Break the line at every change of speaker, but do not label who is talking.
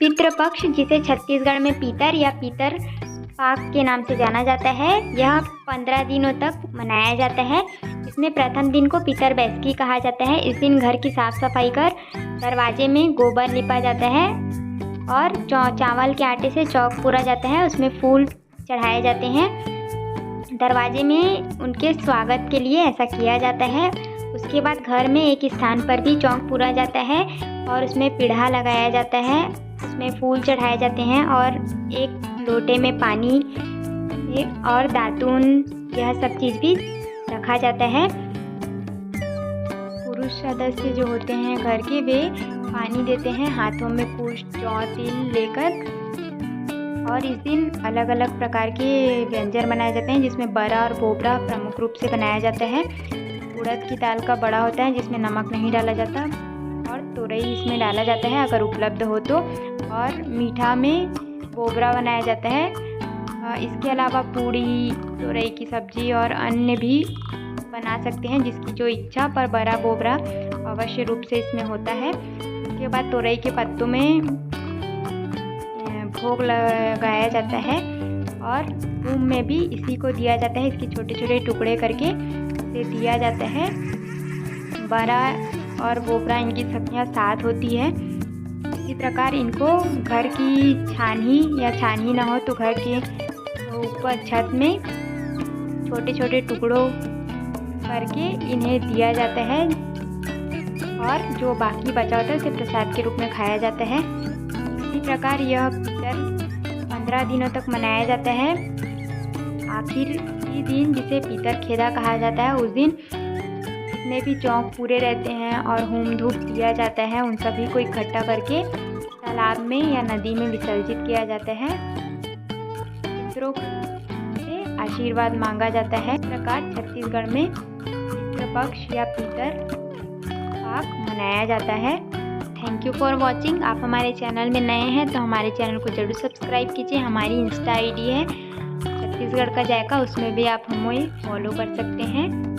पितृपक्ष, जिसे छत्तीसगढ़ में पीतर या पीतर पाक के नाम से जाना जाता है, यह 15 दिनों तक मनाया जाता है। इसमें प्रथम दिन को पितर बैसकी कहा जाता है। इस दिन घर की साफ सफाई कर दरवाजे में गोबर लिपा जाता है और चावल के आटे से चौक पूरा जाता है, उसमें फूल चढ़ाए जाते हैं। दरवाजे में उनके स्वागत के लिए ऐसा किया जाता है। उसके बाद घर में एक स्थान पर भी चौक पूरा जाता है और उसमें पीढ़ा लगाया जाता है, उसमें फूल चढ़ाए जाते हैं और एक लोटे में पानी और दातून, यह सब चीज़ भी रखा जाता है। पुरुष सदस्य जो होते हैं घर के, वे पानी देते हैं हाथों में पुष्प जौ तिल लेकर। और इस दिन अलग अलग प्रकार के व्यंजन बनाए जाते हैं, जिसमें बड़ा और बोबरा प्रमुख रूप से बनाया जाता है। उड़द की दाल का बड़ा होता है जिसमें नमक नहीं डाला जाता और तुरई इसमें डाला जाता है अगर उपलब्ध हो तो। और मीठा में बोबरा बनाया जाता है। इसके अलावा पूड़ी, तुरई की सब्जी और अन्य भी बना सकते हैं जिसकी जो इच्छा, पर बड़ा बोबरा अवश्य रूप से इसमें होता है। उसके बाद तुरई के पत्तों में भोग लगाया जाता है और होम में भी इसी को दिया जाता है। इसके छोटे छोटे टुकड़े करके इसे दिया जाता है। बड़ा और बोबरा, इनकी सब्जियाँ साथ होती है। इसी प्रकार इनको घर की छानही या छानही ना हो तो घर के ऊपर छत में छोटे छोटे टुकड़ों करके इन्हें दिया जाता है और जो बाकी बचा होता है उसे प्रसाद के रूप में खाया जाता है। इसी प्रकार यह पितर 15 दिनों तक मनाया जाता है। आखिरी दिन, जिसे पितर खेदा कहा जाता है, उस दिन जितने भी चौक पूरे रहते हैं और होम धूप दिया जाता है, उन सभी को इकट्ठा करके तालाब में या नदी में विसर्जित किया जाता है। पितरों से आशीर्वाद मांगा जाता है। इस प्रकार छत्तीसगढ़ में पितृपक्ष या पितर पाक मनाया जाता है। Thank you for watching. आप हमारे चैनल में नए हैं तो हमारे चैनल को जरूर सब्सक्राइब कीजिए। हमारी इंस्टा आईडी है छत्तीसगढ़ का जायका, उसमें भी आप हमें फॉलो कर सकते हैं।